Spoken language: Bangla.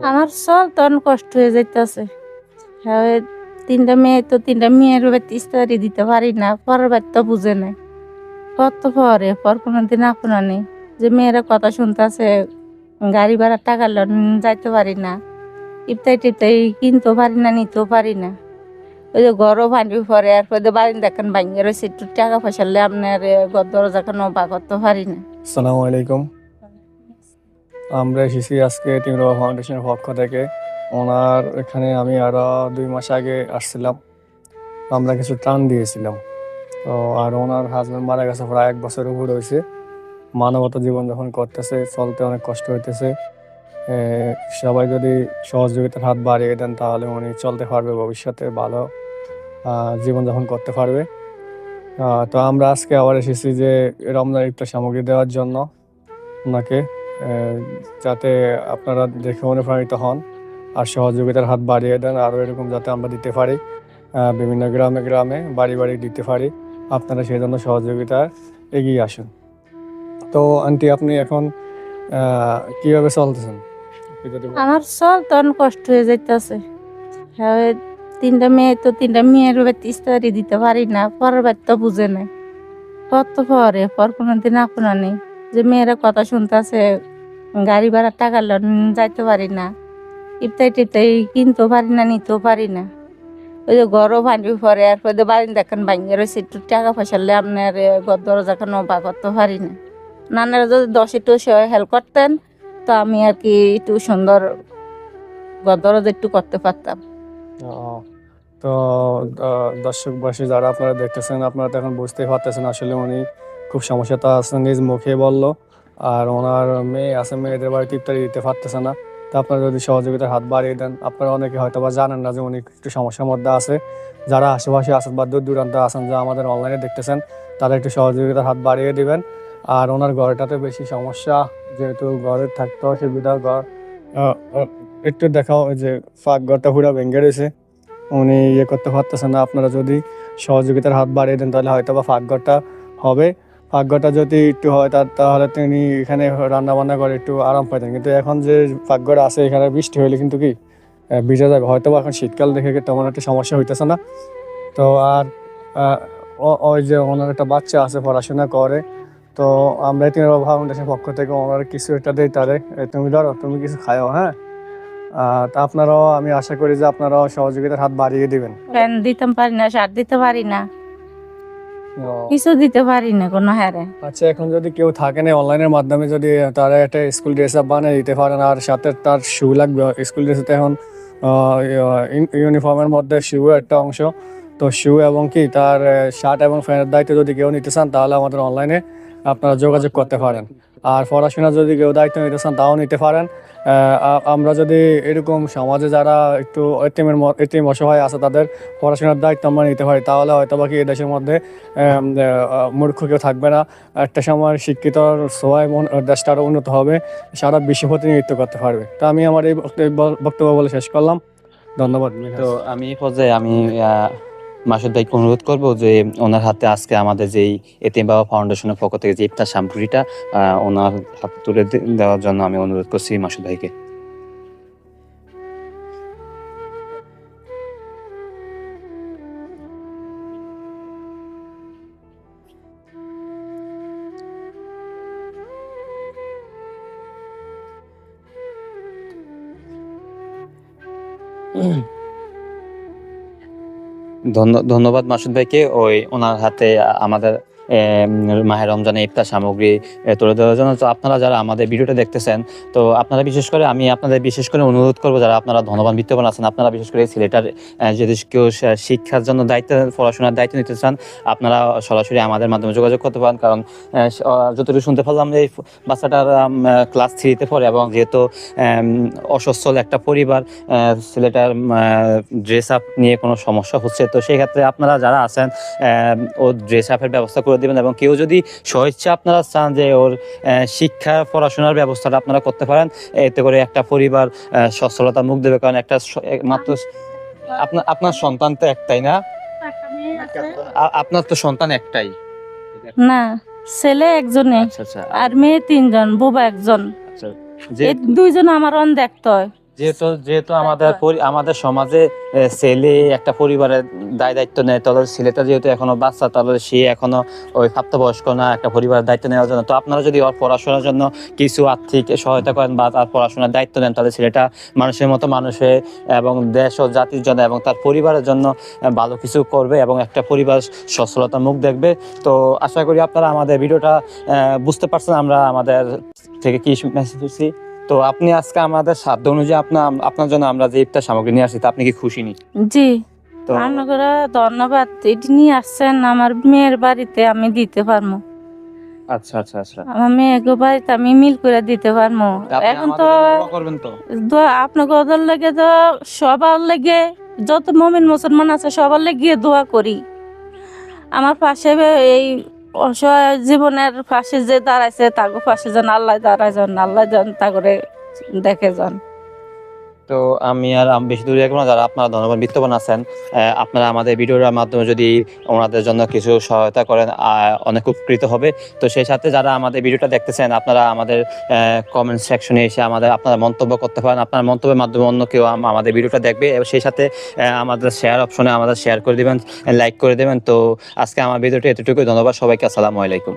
আমার চল তখন কষ্ট হয়ে যাইতেছে। হ্যাঁ, তিনটা মেয়ে তো তিনটা মেয়ের ইস্তারি দিতে পারি না, পরের বার তো বুঝে নাই কত পরে পর কোনোদিন আপনা নেই যে মেয়েরা কথা শুনতেছে, গাড়ি ভাড়া টাকা লোন যাইতে পারি না, ইফতাই টিফতাই কিনতেও পারি না, নিতেও পারি না। ওই যে ঘরও ভাঙি পরে আর পরে বাড়ি দেখেন ভাঙিয়ে রয়েছে, একটু টাকা পয়সা লে আপনার ঘর দরজা কেন বা করতে পারি না। আসসালামু আলাইকুম। আমরা এসেছি আজকে টিম রবা ফাউন্ডেশনের পক্ষ থেকে। ওনার এখানে আমি আরো 2 মাস আগে আসছিলাম, আমরা কিছু ত্রাণ দিয়েছিলাম। তো আর ওনার হাজবেন্ড মারা গেছে প্রায় 1 বছর উপর হয়েছে। মানবতা জীবনযাপন করতেছে, চলতে অনেক কষ্ট হইতেছে। সবাই যদি সহযোগিতার হাত বাড়িয়ে দেন তাহলে উনি চলতে পারবে, ভবিষ্যতে ভালো জীবনযাপন করতে পারবে। তো আমরা আজকে আবার এসেছি যে রমজান ইফতার সামগ্রী দেওয়ার জন্য ওনাকে, যাতে আপনারা দেখে অনুপ্রাণিত হন আর সহযোগিতার হাত বাড়িয়ে দেন, আরও এরকম যাতে আমরা দিতে পারি, বিভিন্ন গ্রামে গ্রামে বাড়ি বাড়ি দিতে পারি। আপনারা সেই জন্য সহযোগিতা এগিয়ে আসুন। তো আন্টি, আপনি এখন কিভাবে চলতেছেন? আমার চল তখন কষ্ট হয়ে যাইতেছে। হ্যাঁ, তিনটা মেয়ে তো তিনটা মেয়ের ইস্তারি দিতে পারি না, পরের বার তো বুঝে নাই কত পরে পর কোনোদিন আপনা নেই যে মেয়েরা কথা শুনতেছে, গাড়ি ভাড়া টাকা লোন যাইতে পারি না, ইফতাই টিফতাই কিনতেও পারি না, নিতেও পারি না। ওই যে ঘরও ভাঙি পরে আর পরে বাড়ি দেখেন ভাঙিয়ে রয়েছে, একটু টাকা পয়সা লে আপনার ঘর দরজা কেন বা করতে পারি না। নানারা যদি 10 একটু হেল্প করতেন তো আমি আর কি একটু সুন্দর ঘর দরজা একটু করতে পারতাম। আহ, তো দর্শকবাসী যারা আপনারা দেখতেছেন, আপনারা তো এখন বুঝতেই পারতেছেন আসলে উনি খুব সমস্যাটা আছে, নিজ মুখে বললো। আর ওনার মেয়ে আছে, মেয়েদের বাড়িতে ইফতারি দিতে পারতেছে না। তো আপনারা যদি সহযোগিতার হাত বাড়িয়ে দেন, আপনারা অনেকে হয়তো বা জানেন না যে উনি একটু সমস্যার মধ্যে আছে। যারা আশেপাশে আছেন বা দূর দূরান্তে আছেন, যা আমাদের অনলাইনে দেখতেছেন, তারা একটু সহযোগিতার হাত বাড়িয়ে দিবেন। আর ওনার ঘরটাতে বেশি সমস্যা, যেহেতু ঘরে থাকতে অসুবিধা, ঘর একটু দেখাও, ওই যে ফাঁক ঘরটা পুরো ভেঙে রয়েছে, উনি করতে পারতেছেন না। আপনারা যদি সহযোগিতার হাত বাড়িয়ে দেন তাহলে হয়তো বা ফাঁকঘরটা হবে। ফাঁকঘরটা যদি একটু হয় তাহলে তিনি এখানে রান্না বান্না করে একটু আরাম পাইতেন। কিন্তু এখন যে ফাঁকঘর আছে, এখানে বৃষ্টি হলে কিন্তু কি ভিজে যাবে। হয়তো বা এখন শীতকাল দেখে তেমন একটা সমস্যা হইতেছে না। তো আর আহ, ওই যে ওনার একটা বাচ্চা আছে, পড়াশোনা করে। তো আমরা তিন ফাউন্ডেশন পক্ষ থেকে ওনার কিছু একটা দিই তারে, তুমি ধরো, তুমি কিছু খাও, হ্যাঁ। তা আপনারাও, আমি আশা করি যে আপনারাও সহযোগিতার হাত বাড়িয়ে দিবেন। ফ্যান দিতে পারি না, সার দিতে পারি না, কিছু দিতে পারি না কোনো হারে। আচ্ছা, এখন যদি কেউ থাকে না অনলাইনের মাধ্যমে, যদি তারা একটা স্কুল ড্রেস আপ বানিয়ে দিতে পারেন, আর সাথে তার শু লাগবে। স্কুল ড্রেসে এখন ইউনিফর্মের মধ্যে শু একটা অংশ, তো শু এবং কি তার শার্ট এবং প্যান্টের দায়িত্ব যদি কেউ নিতে চান তাহলে আমাদের অনলাইনে আপনারা যোগাযোগ করতে পারেন। আর পড়াশোনা যদি কেউ দায়িত্ব নিতে চান তাও নিতে পারেন। আমরা যদি এরকম সমাজে যারা একটু এতিম অসহায় আছে, তাদের পড়াশোনার দায়িত্ব আমরা নিতে পারি, তাহলে হয়তো বাকি এই দেশের মধ্যে মূর্খ কেউ থাকবে না। একটা সময় শিক্ষিত সবাই দেশটা আরও উন্নত হবে, সারা বিশ্ব প্রতিনিধিত্ব করতে পারবে। তো আমি আমার এই বক্তব্য বলে শেষ করলাম। ধন্যবাদ। তো আমি এই পর্যায়ে মাসুদ ভাইকে অনুরোধ করবো যে ওনার হাতে আজকে আমাদের যেই এতিম বাবা ফাউন্ডেশনের পক্ষ থেকে যে ইফতার সামগ্রীটা ওনার হাতে তুলে দেওয়ার জন্য আমি অনুরোধ করছি মাসুদ ভাইকে। ধন্যবাদ মাসুদ ভাইকে ওনার হাতে আমাদের মাহে রমজানে ইফতার সামগ্রী তুলে দেওয়ার জন্য। তো আপনারা যারা আমাদের ভিডিওটা দেখতেছেন, তো আপনারা বিশেষ করে আমি আপনাদের বিশেষ করে অনুরোধ করবো, যারা আপনারা ধনবান বিত্তবান আছেন, আপনারা বিশেষ করে ছেলেটার যদি কেউ শিক্ষার জন্য পড়াশোনার দায়িত্ব নিতে চান, আপনারা সরাসরি আমাদের মাধ্যমে যোগাযোগ করতে পারেন। কারণ যতটুকু শুনতে পারলাম যে বাচ্চাটার ক্লাস 3-তে পড়ে, এবং যেহেতু অসচ্ছল একটা পরিবার, ছেলেটার ড্রেস আপ নিয়ে কোনো সমস্যা হচ্ছে, তো সেই ক্ষেত্রে আপনারা যারা আছেন ও ড্রেস আপের ব্যবস্থা করে দেবেন। এবং কেউ যদি স্বেচ্ছা আপনারা চান যে ওর শিক্ষা পড়াশোনার ব্যবস্থাটা আপনারা করতে পারেন, এতে করে একটা পরিবার সচ্ছলতা মুখ দেবে। কারণ একটা মাত্র আপনার সন্তান তো একটাই না, আপনার তো সন্তান একটাই না, ছেলে একজনে। আচ্ছা আর মেয়ে 3জন, বোবা একজন। যে 2জন আমার দেখতে হয়। যেহেতু আমাদের সমাজে ছেলে একটা পরিবারের দায় দায়িত্ব নেয়, তাহলে ছেলেটা যেহেতু এখনো বাচ্চা, তাহলে সে এখনো ওই প্রাপ্তবয়স্ক না একটা পরিবারের দায়িত্ব নেওয়ার জন্য। তো আপনারা যদি ওর পড়াশোনার জন্য কিছু আর্থিক সহায়তা করেন বা তার পড়াশোনার দায়িত্ব নেন, তাহলে ছেলেটা মানুষের মতো মানুষে এবং দেশ ও জাতির জন্য এবং তার পরিবারের জন্য ভালো কিছু করবে এবং একটা পরিবার সচ্ছলতার মুখ দেখবে। তো আশা করি আপনারা আমাদের ভিডিওটা বুঝতে পারছেন আমরা আমাদের থেকে কি মেসেজ দিচ্ছি। তো আপনি আজকে আমাদের সাধ্য অনুযায়ী আপনার জন্য আমরা যে ইফতার সামগ্রী নিয়ে আসছি, তা আপনি কি খুশি নি? জি, তো আপনারা ধন্যবাদ। এটি নিয়ে আসছেন আমার মেয়ের বাড়িতে, আমি দিতে পারবো। আচ্ছা আচ্ছা আচ্ছা, আমার মেয়েকে বাড়িতে আমি মিল করে দিতে পারবো। আপনি এখন আমাদের তো জন্য দোয়া করবেন তো? আপনাকে ওদের লেগে তো সবার লেগে, যত মমিন মুসলমান আছে সবার লেগে দোয়া করি। আমার পাশে এই অসহায় জীবনের পাশে যে দাঁড়াইছে তাকে পাশে যেন আল্লাহ দাঁড়ায় যান, আল্লাহ যান তা করে দেখে যান। তো আমি বেশি দূরে যাবো না। যারা আপনারা ধন্যবাদ বিত্তবান আছেন, আপনারা আমাদের ভিডিওর মাধ্যমে যদি ওনাদের জন্য কিছু সহায়তা করেন, অনেক উপকৃত হবে। তো সেই সাথে যারা আমাদের ভিডিওটা দেখতেছেন, আপনারা আমাদের কমেন্ট সেকশনে এসে আপনারা মন্তব্য করতে পারেন। আপনার মন্তব্যের মাধ্যমে অন্য কেউ আমাদের ভিডিওটা দেখবে এবং সেই সাথে আমাদের শেয়ার অপশনে আমাদের শেয়ার করে দেবেন, লাইক করে দেবেন। তো আজকে আমার ভিডিওটা এতটুকুই। ধন্যবাদ সবাইকে। আসসালামু আলাইকুম।